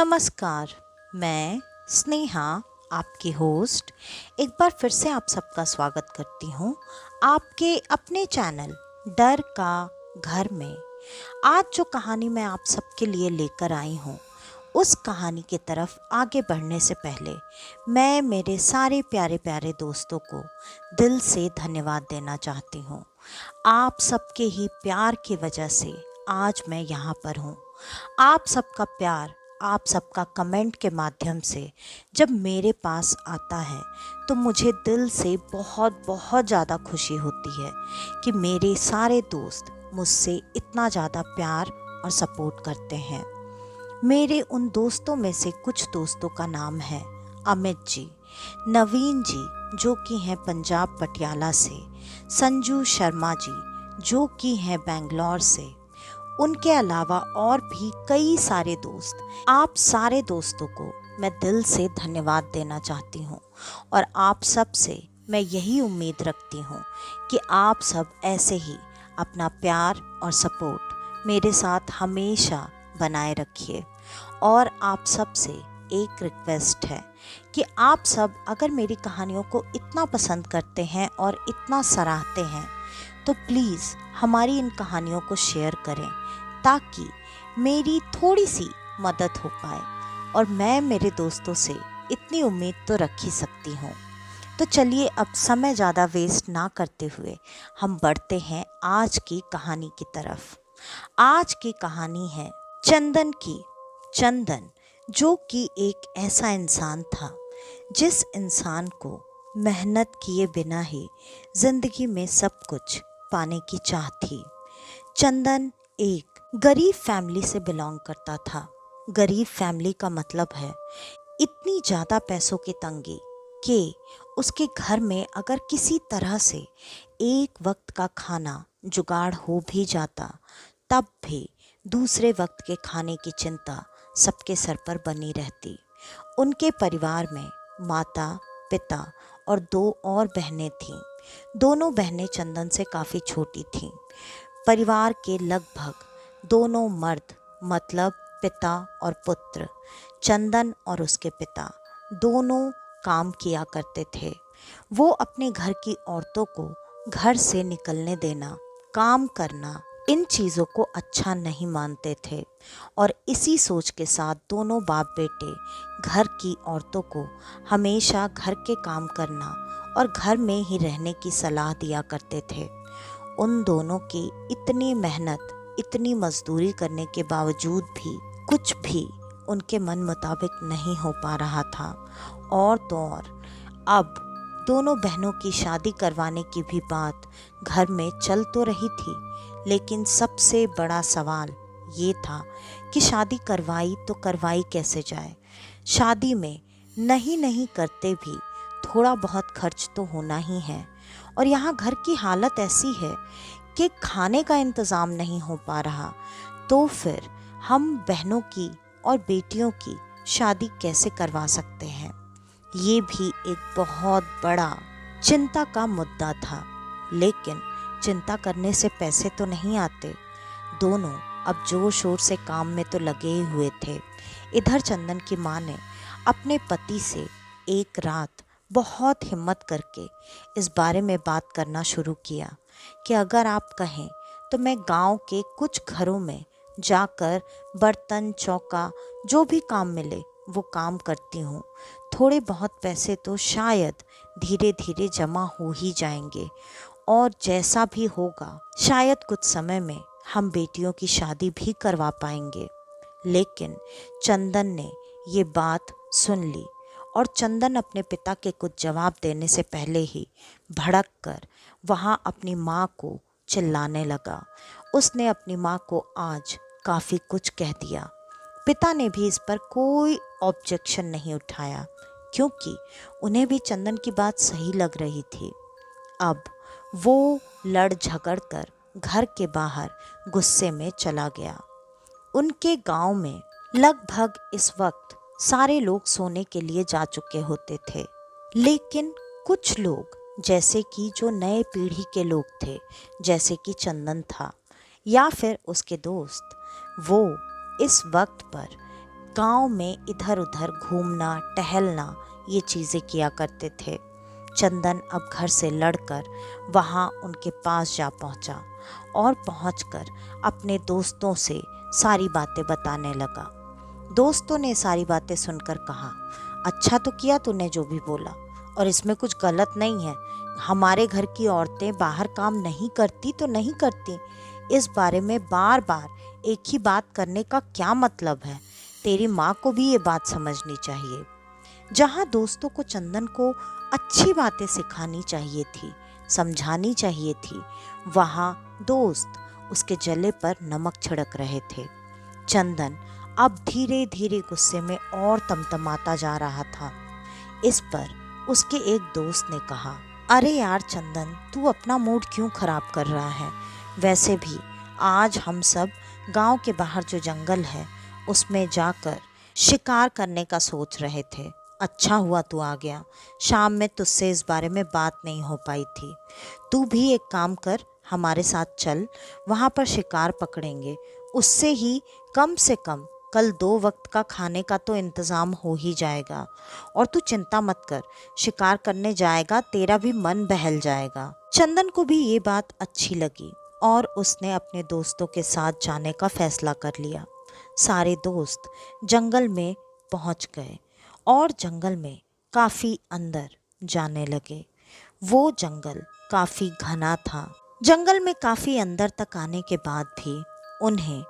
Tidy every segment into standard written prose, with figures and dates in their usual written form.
नमस्कार। मैं स्नेहा, आपकी होस्ट, एक बार फिर से आप सबका स्वागत करती हूँ आपके अपने चैनल डर का घर में। आज जो कहानी मैं आप सबके लिए लेकर आई हूँ, उस कहानी की तरफ आगे बढ़ने से पहले मैं मेरे सारे प्यारे प्यारे दोस्तों को दिल से धन्यवाद देना चाहती हूँ। आप सबके ही प्यार की वजह से आज मैं यहाँ पर हूँ। आप सबका प्यार, आप सबका कमेंट के माध्यम से जब मेरे पास आता है तो मुझे दिल से बहुत बहुत ज़्यादा खुशी होती है कि मेरे सारे दोस्त मुझसे इतना ज़्यादा प्यार और सपोर्ट करते हैं। मेरे उन दोस्तों में से कुछ दोस्तों का नाम है अमित जी, नवीन जी जो कि हैं पंजाब पटियाला से, संजू शर्मा जी जो कि हैं बेंगलोर से, उनके अलावा और भी कई सारे दोस्त। आप सारे दोस्तों को मैं दिल से धन्यवाद देना चाहती हूँ और आप सब से मैं यही उम्मीद रखती हूँ कि आप सब ऐसे ही अपना प्यार और सपोर्ट मेरे साथ हमेशा बनाए रखिए। और आप सब से एक रिक्वेस्ट है कि आप सब अगर मेरी कहानियों को इतना पसंद करते हैं और इतना सराहते हैं तो प्लीज़ हमारी इन कहानियों को शेयर करें ताकि मेरी थोड़ी सी मदद हो पाए। और मैं मेरे दोस्तों से इतनी उम्मीद तो रख ही सकती हूँ। तो चलिए अब समय ज़्यादा वेस्ट ना करते हुए हम बढ़ते हैं आज की कहानी की तरफ। आज की कहानी है चंदन की। चंदन जो कि एक ऐसा इंसान था जिस इंसान को मेहनत किए बिना ही जिंदगी में सब कुछ पाने की चाह थी। चंदन एक गरीब फैमिली से बिलोंग करता था। गरीब फैमिली का मतलब है इतनी ज़्यादा पैसों की तंगी कि उसके घर में अगर किसी तरह से एक वक्त का खाना जुगाड़ हो भी जाता तब भी दूसरे वक्त के खाने की चिंता सबके सर पर बनी रहती। उनके परिवार में माता, पिता और दो और बहनें थीं। दोनों बहनें चंदन से काफ़ी छोटी थीं। परिवार के लगभग दोनों मर्द मतलब पिता और पुत्र, चंदन और उसके पिता दोनों काम किया करते थे। वो अपने घर की औरतों को घर से निकलने देना, काम करना, इन चीज़ों को अच्छा नहीं मानते थे और इसी सोच के साथ दोनों बाप बेटे घर की औरतों को हमेशा घर के काम करना और घर में ही रहने की सलाह दिया करते थे। उन दोनों की इतनी मेहनत, इतनी मजदूरी करने के बावजूद भी कुछ भी उनके मन मुताबिक नहीं हो पा रहा था। और तो और अब दोनों बहनों की शादी करवाने की भी बात घर में चल तो रही थी, लेकिन सबसे बड़ा सवाल ये था कि शादी करवाई तो करवाई कैसे जाए। शादी में नहीं नहीं करते भी थोड़ा बहुत खर्च तो होना ही है और यहाँ घर की हालत ऐसी है कि खाने का इंतज़ाम नहीं हो पा रहा, तो फिर हम बहनों की और बेटियों की शादी कैसे करवा सकते हैं। ये भी एक बहुत बड़ा चिंता का मुद्दा था। लेकिन चिंता करने से पैसे तो नहीं आते। दोनों अब जोर शोर से काम में तो लगे ही हुए थे। इधर चंदन की माँ ने अपने पति से एक रात बहुत हिम्मत करके इस बारे में बात करना शुरू किया कि अगर आप कहें तो मैं गांव के कुछ घरों में जाकर बर्तन चौका जो भी काम मिले वो काम करती हूँ। थोड़े बहुत पैसे तो शायद धीरे धीरे जमा हो ही जाएंगे और जैसा भी होगा शायद कुछ समय में हम बेटियों की शादी भी करवा पाएंगे। लेकिन चंदन ने ये बात सुन ली और चंदन अपने पिता के कुछ जवाब देने से पहले ही भड़क कर वहाँ अपनी माँ को चिल्लाने लगा। उसने अपनी माँ को आज काफ़ी कुछ कह दिया। पिता ने भी इस पर कोई ऑब्जेक्शन नहीं उठाया क्योंकि उन्हें भी चंदन की बात सही लग रही थी। अब वो लड़ झगड़ कर घर के बाहर गुस्से में चला गया। उनके गांव में लगभग इस वक्त सारे लोग सोने के लिए जा चुके होते थे, लेकिन कुछ लोग जैसे कि जो नए पीढ़ी के लोग थे, जैसे कि चंदन था या फिर उसके दोस्त, वो इस वक्त पर गांव में इधर उधर घूमना टहलना ये चीज़ें किया करते थे। चंदन अब घर से लड़कर वहाँ उनके पास जा पहुँचा और पहुँचकर अपने दोस्तों से सारी बातें बताने लगा। दोस्तों ने सारी बातें सुनकर कहा, अच्छा तो किया तूने जो भी बोला, और इसमें कुछ गलत नहीं है। हमारे घर की औरतें बाहर काम नहीं करती तो नहीं करती, इस बारे में बार बार एक ही बात करने का क्या मतलब है। तेरी माँ को भी ये बात समझनी चाहिए। जहाँ दोस्तों को चंदन को अच्छी बातें सिखानी चाहिए थी, समझानी चाहिए थी, वहाँ दोस्त उसके जले पर नमक छिड़क रहे थे। चंदन अब धीरे धीरे गुस्से में और तमतमाता जा रहा था। इस पर उसके एक दोस्त ने कहा, अरे यार चंदन, तू अपना मूड क्यों खराब कर रहा है? वैसे भी आज हम सब गांव के बाहर जो जंगल है उसमें जाकर शिकार करने का सोच रहे थे। अच्छा हुआ तू आ गया, शाम में तुझसे इस बारे में बात नहीं हो पाई थी। तू भी एक काम कर, हमारे साथ चल, वहाँ पर शिकार पकड़ेंगे। उससे ही कम से कम कल 2 वक्त का खाने का तो इंतज़ाम हो ही जाएगा। और तू चिंता मत कर, शिकार करने जाएगा, तेरा भी मन बहल जाएगा। चंदन को भी ये बात अच्छी लगी और उसने अपने दोस्तों के साथ जाने का फैसला कर लिया। सारे दोस्त जंगल में पहुंच गए और जंगल में काफ़ी अंदर जाने लगे। वो जंगल काफ़ी घना था। जंगल में काफ़ी अंदर तक आने के बाद भी उन्हें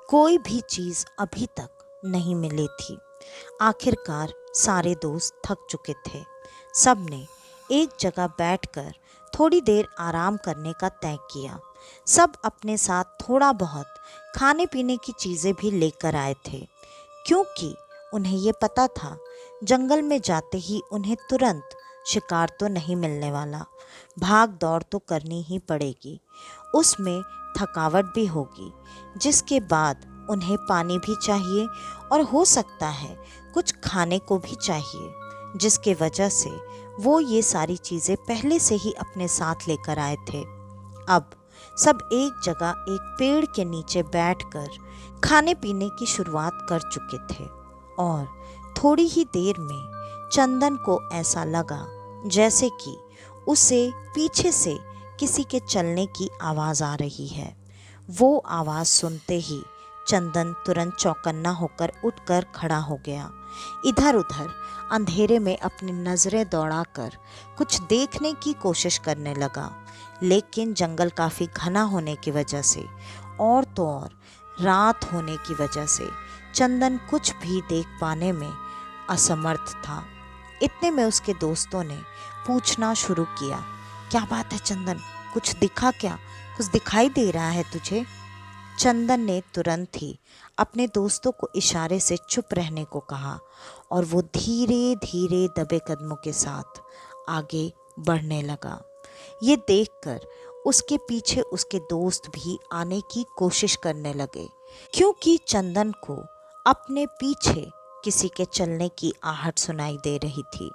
कोई भी चीज़ अभी तक नहीं मिली थी। आखिरकार सारे दोस्त थक चुके थे। सब ने एक जगह बैठकर थोड़ी देर आराम करने का तय किया। सब अपने साथ थोड़ा बहुत खाने पीने की चीज़ें भी लेकर आए थे, क्योंकि उन्हें ये पता था जंगल में जाते ही उन्हें तुरंत शिकार तो नहीं मिलने वाला, भाग दौड़ तो करनी ही पड़ेगी, उसमें थकावट भी होगी, जिसके बाद उन्हें पानी भी चाहिए और हो सकता है कुछ खाने को भी चाहिए, जिसके वजह से वो ये सारी चीज़ें पहले से ही अपने साथ लेकर आए थे। अब सब एक जगह एक पेड़ के नीचे बैठकर खाने पीने की शुरुआत कर चुके थे और थोड़ी ही देर में चंदन को ऐसा लगा जैसे कि उसे पीछे से किसी के चलने की आवाज़ आ रही है। वो आवाज़ सुनते ही चंदन तुरंत चौकन्ना होकर उठकर खड़ा हो गया। इधर उधर अंधेरे में अपनी नज़रें दौड़ाकर कुछ देखने की कोशिश करने लगा, लेकिन जंगल काफ़ी घना होने की वजह से और तो और रात होने की वजह से चंदन कुछ भी देख पाने में असमर्थ था। इतने में उसके दोस्तों ने पूछना शुरू किया, क्या बात है चंदन, कुछ दिखा क्या? कुछ दिखाई दे रहा है तुझे? चंदन ने तुरंत ही अपने दोस्तों को इशारे से चुप रहने को कहा और वो धीरे धीरे दबे कदमों के साथ आगे बढ़ने लगा। ये देखकर उसके पीछे उसके दोस्त भी आने की कोशिश करने लगे, क्योंकि चंदन को अपने पीछे किसी के चलने की आहट सुनाई दे रही थी।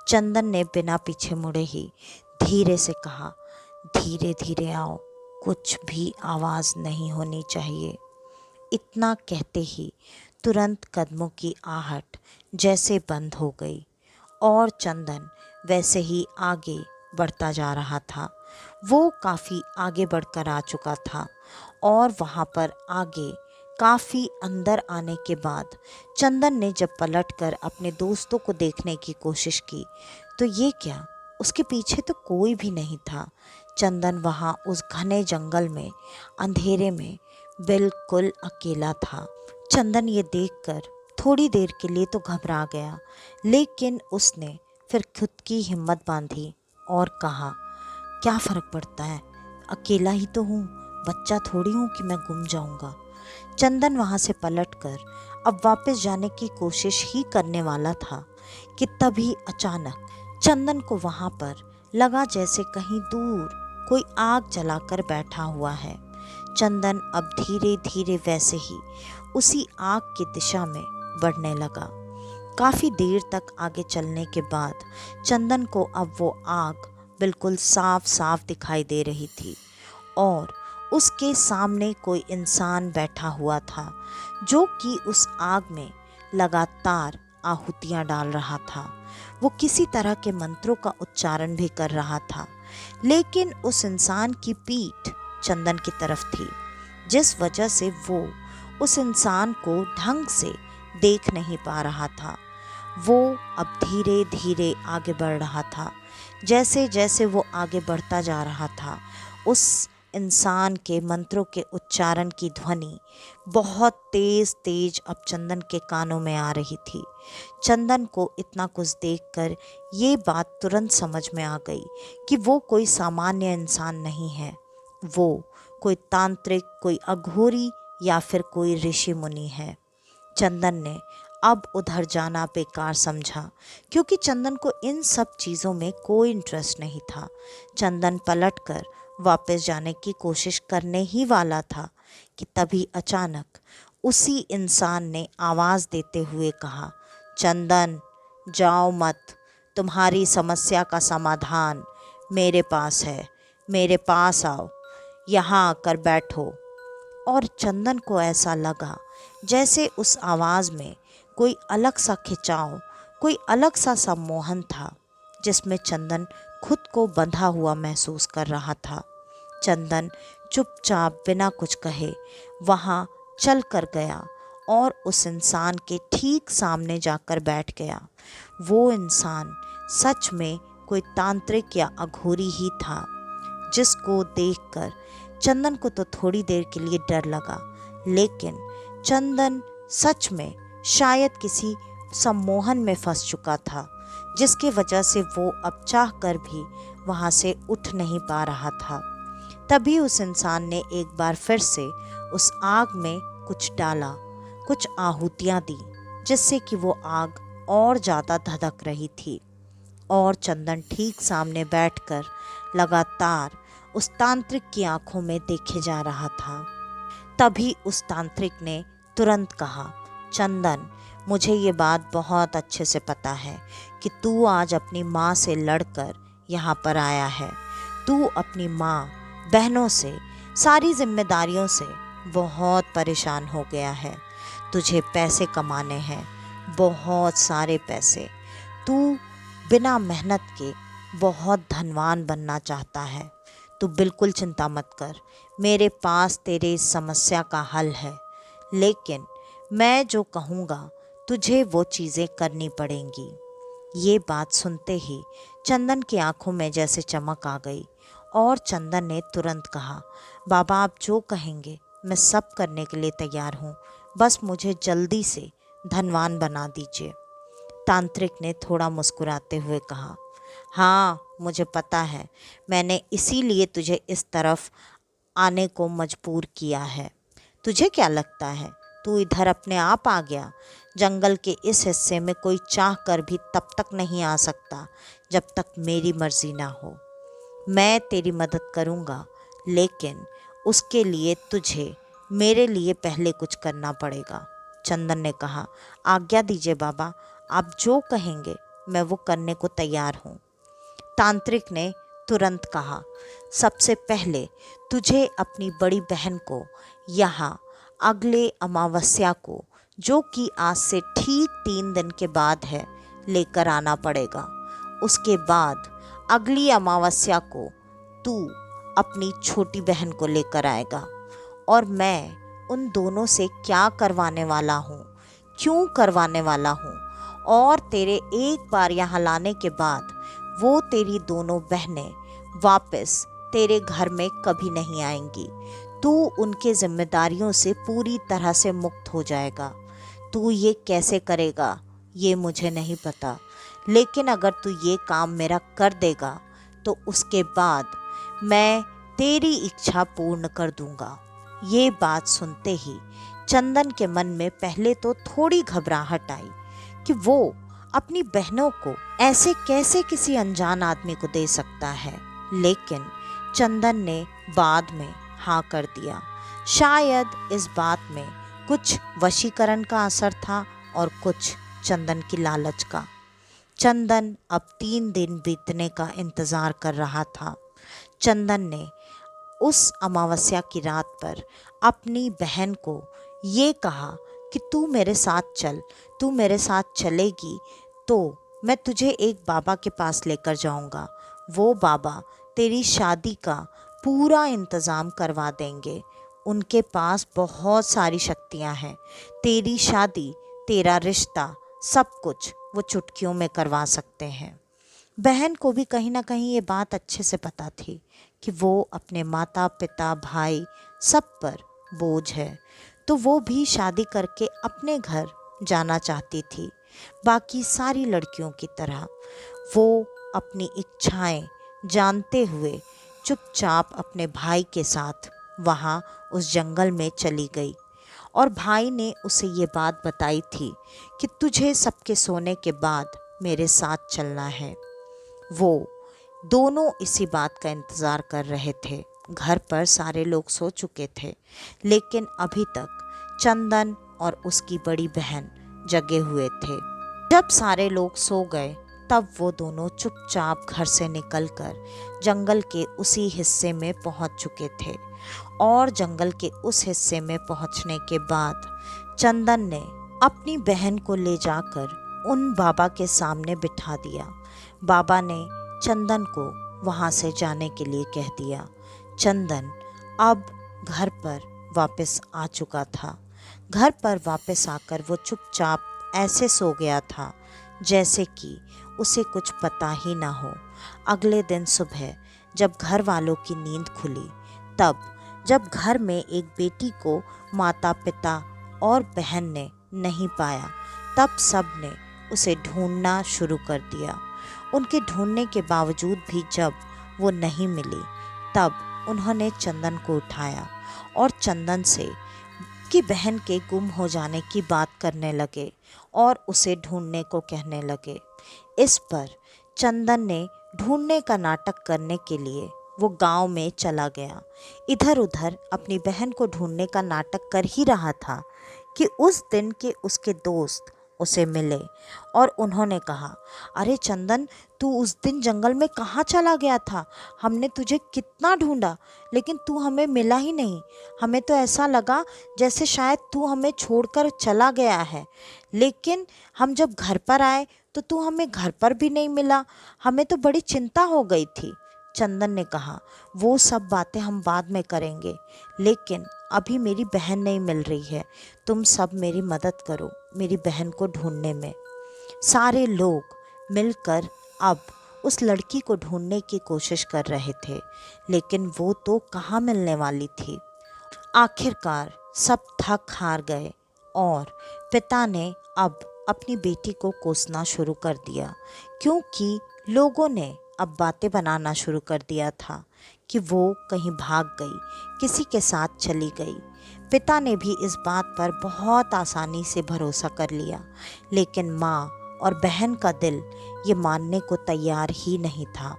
चंदन ने बिना पीछे मुड़े ही धीरे से कहा, धीरे धीरे आओ, कुछ भी आवाज़ नहीं होनी चाहिए। इतना कहते ही तुरंत कदमों की आहट जैसे बंद हो गई और चंदन वैसे ही आगे बढ़ता जा रहा था। वो काफ़ी आगे बढ़कर आ चुका था और वहाँ पर आगे काफ़ी अंदर आने के बाद चंदन ने जब पलटकर अपने दोस्तों को देखने की कोशिश की तो ये क्या, उसके पीछे तो कोई भी नहीं था। चंदन वहाँ उस घने जंगल में अंधेरे में बिल्कुल अकेला था। चंदन ये देखकर थोड़ी देर के लिए तो घबरा गया, लेकिन उसने फिर खुद की हिम्मत बांधी और कहा, क्या फ़र्क पड़ता है, अकेला ही तो हूँ, बच्चा थोड़ी हूँ कि मैं गुम जाऊँगा। चंदन वहाँ से पलटकर अब वापस जाने की कोशिश ही करने वाला था कि तभी अचानक चंदन को वहाँ पर लगा जैसे कहीं दूर कोई आग जलाकर बैठा हुआ है। चंदन अब धीरे धीरे वैसे ही उसी आग की दिशा में बढ़ने लगा। काफ़ी देर तक आगे चलने के बाद चंदन को अब वो आग बिल्कुल साफ साफ दिखाई दे रही थी और उसके सामने कोई इंसान बैठा हुआ था, जो कि उस आग में लगातार आहुतियां डाल रहा था। वो किसी तरह के मंत्रों का उच्चारण भी कर रहा था, लेकिन उस इंसान की पीठ चंदन की तरफ थी, जिस वजह से वो उस इंसान को ढंग से देख नहीं पा रहा था। वो अब धीरे धीरे आगे बढ़ रहा था। जैसे जैसे वो आगे बढ़ता जा रहा था, उस इंसान के मंत्रों के उच्चारण की ध्वनि बहुत तेज तेज अब चंदन के कानों में आ रही थी। चंदन को इतना कुछ देखकर ये बात तुरंत समझ में आ गई कि वो कोई सामान्य इंसान नहीं है। वो कोई तांत्रिक, कोई अघोरी या फिर कोई ऋषि मुनि है। चंदन ने अब उधर जाना बेकार समझा, क्योंकि चंदन को इन सब चीज़ों में कोई इंटरेस्ट नहीं था। चंदन पलटकर वापस जाने की कोशिश करने ही वाला था कि तभी अचानक उसी इंसान ने आवाज़ देते हुए कहा, चंदन, जाओ मत, तुम्हारी समस्या का समाधान मेरे पास है, मेरे पास आओ, यहाँ आकर बैठो। और चंदन को ऐसा लगा जैसे उस आवाज़ में कोई अलग सा खिंचाव, कोई अलग सा सम्मोहन था, जिसमें चंदन खुद को बंधा हुआ महसूस कर रहा था। चंदन चुपचाप बिना कुछ कहे वहाँ चल कर गया और उस इंसान के ठीक सामने जाकर बैठ गया। वो इंसान सच में कोई तांत्रिक या अघोरी ही था, जिसको देखकर चंदन को तो थोड़ी देर के लिए डर लगा, लेकिन चंदन सच में शायद किसी सम्मोहन में फंस चुका था, जिसकी वजह से वो अब चाह कर भी वहाँ से उठ नहीं पा रहा था। तभी उस इंसान ने एक बार फिर से उस आग में कुछ डाला, कुछ आहुतियाँ दी, जिससे कि वो आग और ज़्यादा धधक रही थी। और चंदन ठीक सामने बैठकर लगातार उस तांत्रिक की आंखों में देखे जा रहा था। तभी उस तांत्रिक ने तुरंत कहा, चंदन, मुझे ये बात बहुत अच्छे से पता है कि तू आज अपनी माँ से लड़कर यहाँ पर आया है। तू अपनी माँ, बहनों से, सारी जिम्मेदारियों से बहुत परेशान हो गया है। तुझे पैसे कमाने हैं, बहुत सारे पैसे। तू बिना मेहनत के बहुत धनवान बनना चाहता है। तू बिल्कुल चिंता मत कर, मेरे पास तेरे इस समस्या का हल है, लेकिन मैं जो कहूँगा तुझे वो चीज़ें करनी पड़ेंगी। ये बात सुनते ही चंदन की आंखों में जैसे चमक आ गई और चंदन ने तुरंत कहा, बाबा आप जो कहेंगे मैं सब करने के लिए तैयार हूँ, बस मुझे जल्दी से धनवान बना दीजिए। तांत्रिक ने थोड़ा मुस्कुराते हुए कहा, हाँ मुझे पता है, मैंने इसीलिए तुझे इस तरफ आने को मजबूर किया है। तुझे क्या लगता है तू इधर अपने आप आ गया? जंगल के इस हिस्से में कोई चाह कर भी तब तक नहीं आ सकता जब तक मेरी मर्जी ना हो। मैं तेरी मदद करूँगा, लेकिन उसके लिए तुझे मेरे लिए पहले कुछ करना पड़ेगा। चंदन ने कहा, आज्ञा दीजिए बाबा, आप जो कहेंगे मैं वो करने को तैयार हूँ। तांत्रिक ने तुरंत कहा, सबसे पहले तुझे अपनी बड़ी बहन को यहाँ अगले अमावस्या को, जो कि आज से ठीक 3 दिन के बाद है, लेकर आना पड़ेगा। उसके बाद अगली अमावस्या को तू अपनी छोटी बहन को लेकर आएगा और मैं उन दोनों से क्या करवाने वाला हूँ, क्यों करवाने वाला हूँ, और तेरे एक बार यहाँ लाने के बाद वो तेरी दोनों बहनें वापस तेरे घर में कभी नहीं आएंगी। तू उनके जिम्मेदारियों से पूरी तरह से मुक्त हो जाएगा। तू ये कैसे करेगा ये मुझे नहीं पता, लेकिन अगर तू ये काम मेरा कर देगा तो उसके बाद मैं तेरी इच्छा पूर्ण कर दूंगा। ये बात सुनते ही चंदन के मन में पहले तो थोड़ी घबराहट आई कि वो अपनी बहनों को ऐसे कैसे किसी अनजान आदमी को दे सकता है, लेकिन चंदन ने बाद में हाँ कर दिया। शायद इस बात में कुछ वशीकरण का असर था और कुछ चंदन की लालच का। चंदन अब 3 दिन बीतने का इंतज़ार कर रहा था। चंदन ने उस अमावस्या की रात पर अपनी बहन को ये कहा कि तू मेरे साथ चल, तू मेरे साथ चलेगी तो मैं तुझे एक बाबा के पास लेकर जाऊंगा। वो बाबा तेरी शादी का पूरा इंतज़ाम करवा देंगे। उनके पास बहुत सारी शक्तियां हैं। तेरी शादी, तेरा रिश्ता, सब कुछ वो चुटकियों में करवा सकते हैं। बहन को भी कहीं ना कहीं ये बात अच्छे से पता थी कि वो अपने माता पिता भाई सब पर बोझ है, तो वो भी शादी करके अपने घर जाना चाहती थी। बाकी सारी लड़कियों की तरह वो अपनी इच्छाएं जानते हुए चुपचाप अपने भाई के साथ वहाँ उस जंगल में चली गई। और भाई ने उसे ये बात बताई थी कि तुझे सबके सोने के बाद मेरे साथ चलना है। वो दोनों इसी बात का इंतज़ार कर रहे थे। घर पर सारे लोग सो चुके थे, लेकिन अभी तक चंदन और उसकी बड़ी बहन जगे हुए थे। जब सारे लोग सो गए तब वो दोनों चुपचाप घर से निकलकर जंगल के उसी हिस्से में पहुंच चुके थे। और जंगल के उस हिस्से में पहुंचने के बाद चंदन ने अपनी बहन को ले जाकर उन बाबा के सामने बिठा दिया। बाबा ने चंदन को वहां से जाने के लिए कह दिया। चंदन अब घर पर वापस आ चुका था। घर पर वापस आकर वो चुपचाप ऐसे सो गया था जैसे कि उसे कुछ पता ही ना हो। अगले दिन सुबह जब घर वालों की नींद खुली, तब जब घर में एक बेटी को माता पिता और बहन ने नहीं पाया, तब सब ने उसे ढूंढना शुरू कर दिया। उनके ढूंढने के बावजूद भी जब वो नहीं मिली, तब उन्होंने चंदन को उठाया और चंदन से कि बहन के गुम हो जाने की बात करने लगे और उसे ढूंढने को कहने लगे। इस पर चंदन ने ढूंढने का नाटक करने के लिए वो गांव में चला गया। इधर उधर अपनी बहन को ढूंढने का नाटक कर ही रहा था कि उस दिन के उसके दोस्त उसे मिले और उन्होंने कहा, अरे चंदन, तू उस दिन जंगल में कहाँ चला गया था? हमने तुझे कितना ढूंढा, लेकिन तू हमें मिला ही नहीं। हमें तो ऐसा लगा जैसे शायद तू हमें छोड़कर चला गया है। लेकिन हम जब घर पर आए तो तू हमें घर पर भी नहीं मिला। हमें तो बड़ी चिंता हो गई थी। चंदन ने कहा, वो सब बातें हम बाद में करेंगे, लेकिन अभी मेरी बहन नहीं मिल रही है। तुम सब मेरी मदद करो मेरी बहन को ढूंढने में। सारे लोग मिलकर अब उस लड़की को ढूंढने की कोशिश कर रहे थे, लेकिन वो तो कहाँ मिलने वाली थी। आखिरकार सब थक हार गए और पिता ने अब अपनी बेटी को कोसना शुरू कर दिया, क्योंकि लोगों ने अब बातें बनाना शुरू कर दिया था कि वो कहीं भाग गई, किसी के साथ चली गई। पिता ने भी इस बात पर बहुत आसानी से भरोसा कर लिया, लेकिन माँ और बहन का दिल ये मानने को तैयार ही नहीं था।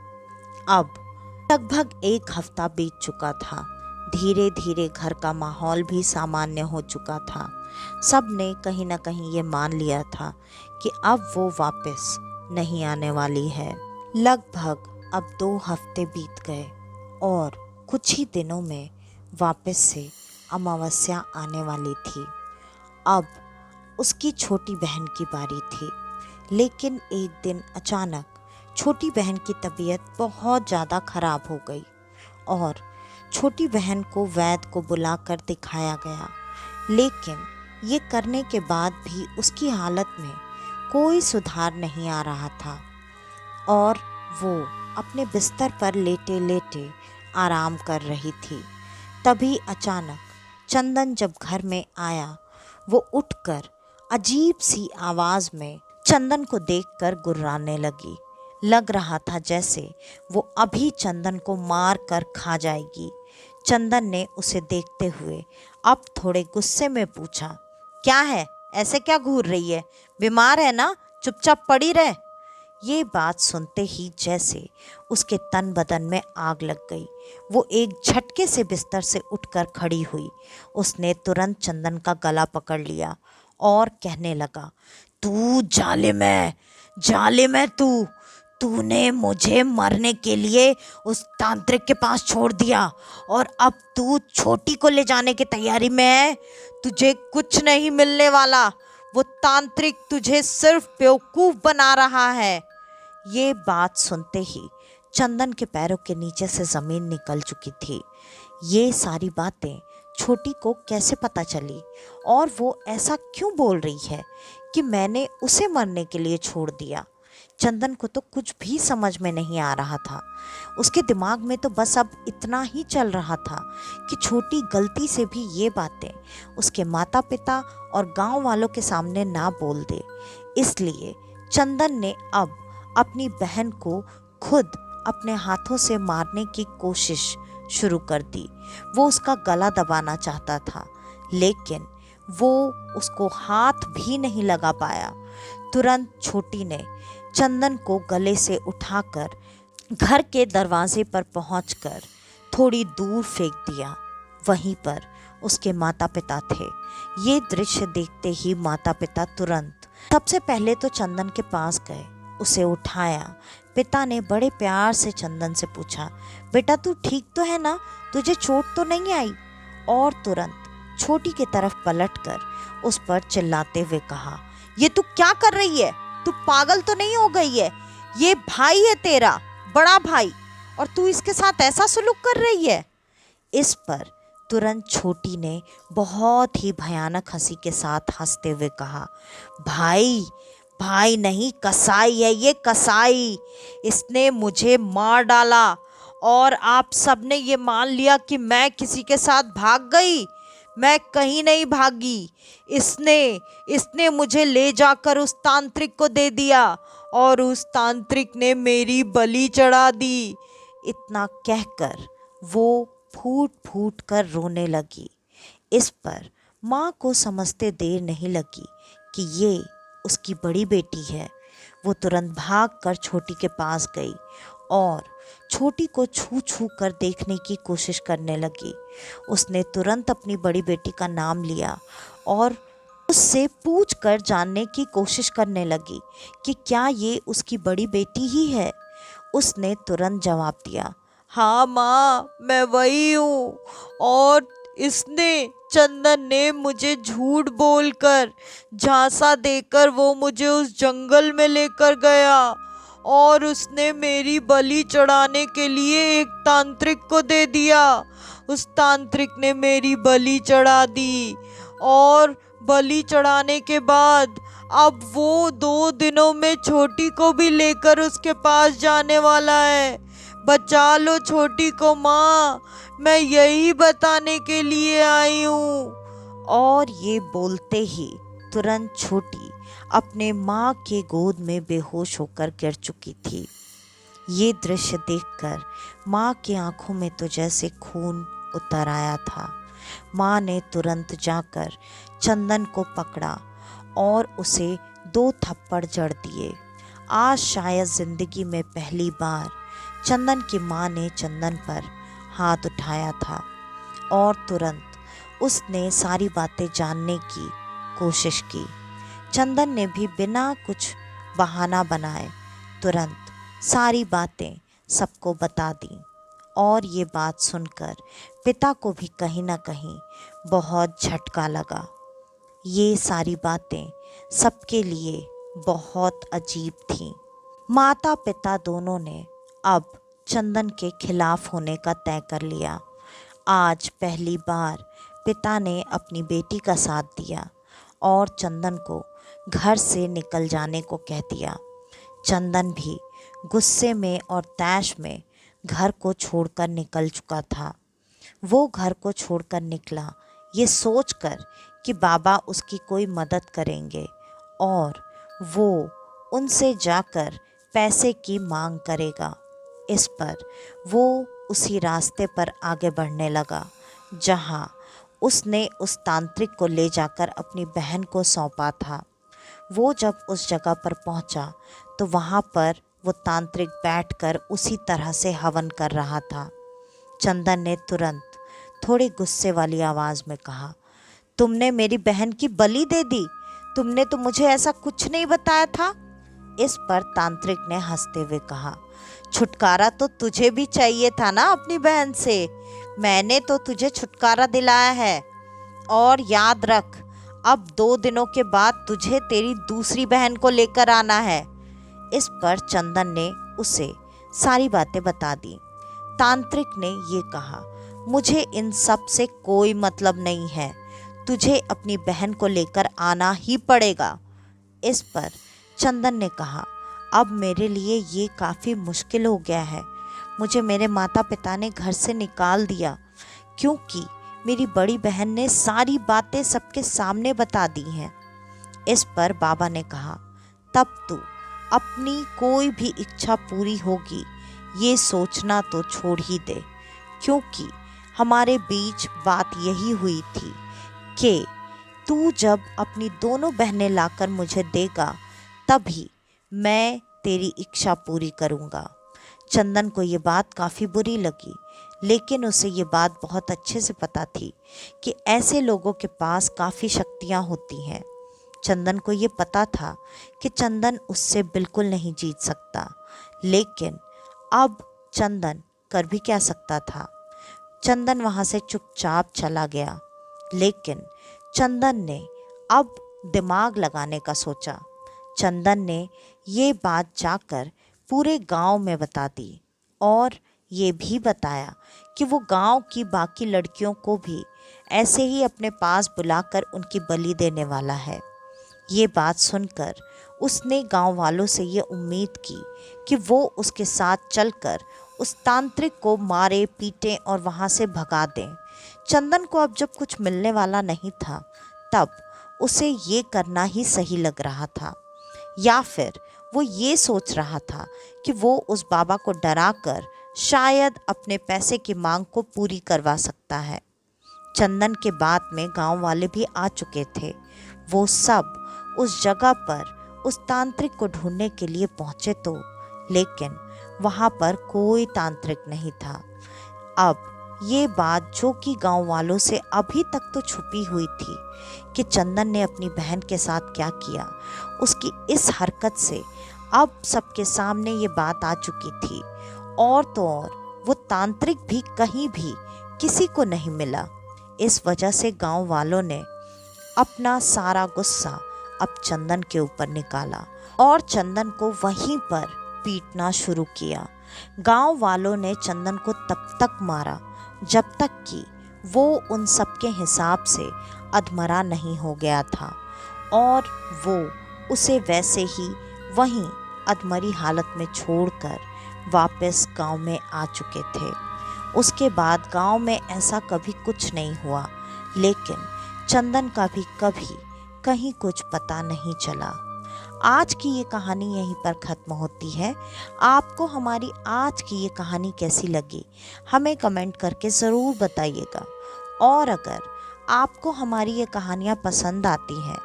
अब लगभग एक हफ्ता बीत चुका था। धीरे धीरे घर का माहौल भी सामान्य हो चुका था। सब ने कहीं ना कहीं ये मान लिया था कि अब वो वापस नहीं आने वाली है। लगभग अब 2 हफ्ते बीत गए और कुछ ही दिनों में वापस से अमावस्या आने वाली थी। अब उसकी छोटी बहन की बारी थी, लेकिन एक दिन अचानक छोटी बहन की तबीयत बहुत ज़्यादा खराब हो गई और छोटी बहन को वैद्य को बुलाकर दिखाया गया। लेकिन ये करने के बाद भी उसकी हालत में कोई सुधार नहीं आ रहा था और वो अपने बिस्तर पर लेटे लेटे आराम कर रही थी। तभी अचानक चंदन जब घर में आया, वो उठकर अजीब सी आवाज़ में चंदन को देखकर गुर्राने लगी। लग रहा था जैसे वो अभी चंदन को मार कर खा जाएगी। चंदन ने उसे देखते हुए अब थोड़े गुस्से में पूछा, क्या है, ऐसे क्या घूर रही है? बीमार है ना? चुपचाप पड़ी रह। ये बात सुनते ही जैसे उसके तन बदन में आग लग गई। वो एक झटके से बिस्तर से उठकर खड़ी हुई। उसने तुरंत चंदन का गला पकड़ लिया और कहने लगा, तू जालिम है, जालिम है तू। तूने मुझे मरने के लिए उस तांत्रिक के पास छोड़ दिया और अब तू छोटी को ले जाने की तैयारी में है। तुझे कुछ नहीं मिलने वाला। वो तांत्रिक तुझे सिर्फ बेवकूफ़ बना रहा है। ये बात सुनते ही चंदन के पैरों के नीचे से ज़मीन निकल चुकी थी। ये सारी बातें छोटी को कैसे पता चली और वो ऐसा क्यों बोल रही है कि मैंने उसे मरने के लिए छोड़ दिया। चंदन को तो कुछ भी समझ में नहीं आ रहा था। उसके दिमाग में तो बस अब इतना ही चल रहा था कि छोटी गलती से भी ये बातें उसके माता पिता और गांव वालों के सामने ना बोल दे। इसलिए चंदन ने अब अपनी बहन को खुद अपने हाथों से मारने की कोशिश शुरू कर दी। वो उसका गला दबाना चाहता था, लेकिन वो उसको हाथ भी नहीं लगा पाया। तुरंत छोटी ने चंदन को गले से उठाकर घर के दरवाजे पर पहुंचकर थोड़ी दूर फेंक दिया। वहीं पर उसके माता पिता थे। ये दृश्य देखते ही माता पिता तुरंत सबसे पहले तो चंदन के पास गए, उसे उठाया। पिता ने बड़े प्यार से चंदन से पूछा, बेटा तू ठीक तो है ना, तुझे चोट तो नहीं आई? और तुरंत छोटी की तरफ पलटकर उस पर चिल्लाते हुए कहा, ये तू क्या कर रही है? तू पागल तो नहीं हो गई है? ये भाई है तेरा, बड़ा भाई, और तू इसके साथ ऐसा सलूक कर रही है। इस पर तुरंत छोटी ने बहुत ही भयानक हंसी के साथ हंसते हुए कहा, भाई भाई नहीं, कसाई है ये, कसाई। इसने मुझे मार डाला और आप सबने ये मान लिया कि मैं किसी के साथ भाग गई। मैं कहीं नहीं भागी। इसने मुझे ले जाकर उस तांत्रिक को दे दिया और उस तांत्रिक ने मेरी बलि चढ़ा दी। इतना कहकर वो फूट फूट कर रोने लगी। इस पर माँ को समझते देर नहीं लगी कि ये उसकी बड़ी बेटी है। वो तुरंत भागकर छोटी के पास गई और छोटी को छू छू कर देखने की कोशिश करने लगी। उसने तुरंत अपनी बड़ी बेटी का नाम लिया और उससे पूछ कर जानने की कोशिश करने लगी कि क्या ये उसकी बड़ी बेटी ही है। उसने तुरंत जवाब दिया, हाँ माँ, मैं वही हूँ। और चंदन ने मुझे झूठ बोलकर, झांसा देकर वो मुझे उस जंगल में लेकर गया और उसने मेरी बलि चढ़ाने के लिए एक तांत्रिक को दे दिया। उस तांत्रिक ने मेरी बलि चढ़ा दी और बलि चढ़ाने के बाद अब वो 2 दिनों में छोटी को भी लेकर उसके पास जाने वाला है। बचा लो छोटी को माँ, मैं यही बताने के लिए आई हूँ। और ये बोलते ही तुरंत छोटी अपने माँ के गोद में बेहोश होकर गिर चुकी थी। ये दृश्य देखकर माँ की आंखों में तो जैसे खून उतर आया था। माँ ने तुरंत जाकर चंदन को पकड़ा और उसे 2 थप्पड़ जड़ दिए। आज शायद जिंदगी में पहली बार चंदन की माँ ने चंदन पर हाथ उठाया था और तुरंत उसने सारी बातें जानने की कोशिश की। चंदन ने भी बिना कुछ बहाना बनाए तुरंत सारी बातें सबको बता दी। और ये बात सुनकर पिता को भी कहीं ना कहीं बहुत झटका लगा। ये सारी बातें सबके लिए बहुत अजीब थीं। माता पिता दोनों ने अब चंदन के खिलाफ होने का तय कर लिया। आज पहली बार पिता ने अपनी बेटी का साथ दिया और चंदन को घर से निकल जाने को कह दिया। चंदन भी गुस्से में और तैश में घर को छोड़कर निकल चुका था। वो घर को छोड़कर निकला ये सोचकर कि बाबा उसकी कोई मदद करेंगे और वो उनसे जाकर पैसे की मांग करेगा। इस पर वो उसी रास्ते पर आगे बढ़ने लगा जहां उसने उस तांत्रिक को ले जाकर अपनी बहन को सौंपा था। वो जब उस जगह पर पहुंचा तो वहां पर वो तांत्रिक बैठकर उसी तरह से हवन कर रहा था। चंदन ने तुरंत थोड़ी गुस्से वाली आवाज़ में कहा, तुमने मेरी बहन की बलि दे दी। तुमने तो मुझे ऐसा कुछ नहीं बताया था। इस पर तांत्रिक ने हंसते हुए कहा, छुटकारा तो तुझे भी चाहिए था ना अपनी बहन से। मैंने तो तुझे छुटकारा दिलाया है। और याद रख, अब 2 दिनों के बाद तुझे तेरी दूसरी बहन को लेकर आना है। इस पर चंदन ने उसे सारी बातें बता दी। तांत्रिक ने ये कहा, मुझे इन सब से कोई मतलब नहीं है। तुझे अपनी बहन को लेकर आना ही पड़ेगा। इस पर चंदन ने कहा, अब मेरे लिए ये काफ़ी मुश्किल हो गया है। मुझे मेरे माता पिता ने घर से निकाल दिया क्योंकि मेरी बड़ी बहन ने सारी बातें सबके सामने बता दी हैं। इस पर बाबा ने कहा, तब तू अपनी कोई भी इच्छा पूरी होगी ये सोचना तो छोड़ ही दे, क्योंकि हमारे बीच बात यही हुई थी कि तू जब अपनी दोनों बहनें लाकर मुझे देगा तभी मैं तेरी इच्छा पूरी करूँगा। चंदन को ये बात काफ़ी बुरी लगी, लेकिन उसे ये बात बहुत अच्छे से पता थी कि ऐसे लोगों के पास काफ़ी शक्तियाँ होती हैं। चंदन को ये पता था कि चंदन उससे बिल्कुल नहीं जीत सकता, लेकिन अब चंदन कर भी क्या सकता था। चंदन वहाँ से चुपचाप चला गया, लेकिन चंदन ने अब दिमाग लगाने का सोचा। चंदन ने ये बात जाकर पूरे गांव में बता दी और ये भी बताया कि वो गांव की बाकी लड़कियों को भी ऐसे ही अपने पास बुलाकर उनकी बलि देने वाला है। ये बात सुनकर उसने गांव वालों से ये उम्मीद की कि वो उसके साथ चलकर उस तांत्रिक को मारे पीटे और वहाँ से भगा दें। चंदन को अब जब कुछ मिलने वाला नहीं था, तब उसे ये करना ही सही लग रहा था, या फिर वो ये सोच रहा था कि वो उस बाबा को डराकर शायद अपने पैसे की मांग को पूरी करवा सकता है। चंदन के बाद में गांव वाले भी आ चुके थे। वो सब उस जगह पर उस तांत्रिक को ढूंढने के लिए पहुंचे तो, लेकिन वहां पर कोई तांत्रिक नहीं था। अब ये बात जो कि गांव वालों से अभी तक तो छुपी हुई थी कि चंदन ने अपनी बहन के साथ क्या किया, उसकी इस हरकत से अब सबके सामने ये बात आ चुकी थी। और तो और वो तांत्रिक भी कहीं भी किसी को नहीं मिला। इस वजह से गांव वालों ने अपना सारा गुस्सा अब चंदन के ऊपर निकाला और चंदन को वहीं पर पीटना शुरू किया। गांव वालों ने चंदन को तब तक मारा जब तक कि वो उन सब के हिसाब से अधमरा नहीं हो गया था, और वो उसे वैसे ही वहीं अधमरी हालत में छोड़कर वापस गांव में आ चुके थे। उसके बाद गांव में ऐसा कभी कुछ नहीं हुआ, लेकिन चंदन का भी कभी कहीं कुछ पता नहीं चला। आज की ये कहानी यहीं पर ख़त्म होती है। आपको हमारी आज की ये कहानी कैसी लगी हमें कमेंट करके ज़रूर बताइएगा। और अगर आपको हमारी ये कहानियाँ पसंद आती हैं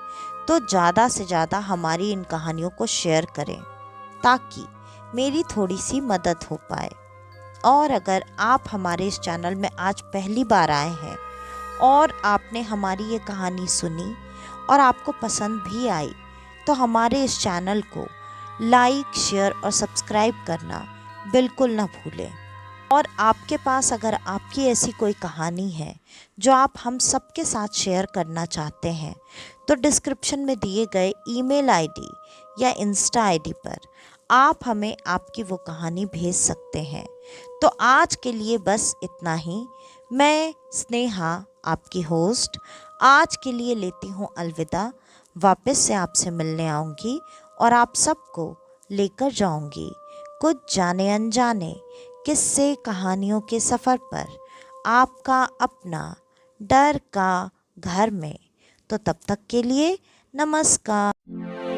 तो ज़्यादा से ज़्यादा हमारी इन कहानियों को शेयर करें ताकि मेरी थोड़ी सी मदद हो पाए। और अगर आप हमारे इस चैनल में आज पहली बार आए हैं और आपने हमारी ये कहानी सुनी और आपको पसंद भी आई, तो हमारे इस चैनल को लाइक, शेयर और सब्सक्राइब करना बिल्कुल ना भूलें। और आपके पास अगर आपकी ऐसी कोई कहानी है जो आप हम सबके साथ शेयर करना चाहते हैं, तो डिस्क्रिप्शन में दिए गए ईमेल आईडी या इंस्टा आईडी पर आप हमें आपकी वो कहानी भेज सकते हैं। तो आज के लिए बस इतना ही। मैं स्नेहा, आपकी होस्ट, आज के लिए लेती हूँ अलविदा। वापस से आपसे मिलने आऊँगी और आप सबको लेकर जाऊँगी कुछ जाने अनजाने किस्से कहानियों के सफ़र पर, आपका अपना डर का घर में। तो तब तक के लिए नमस्कार।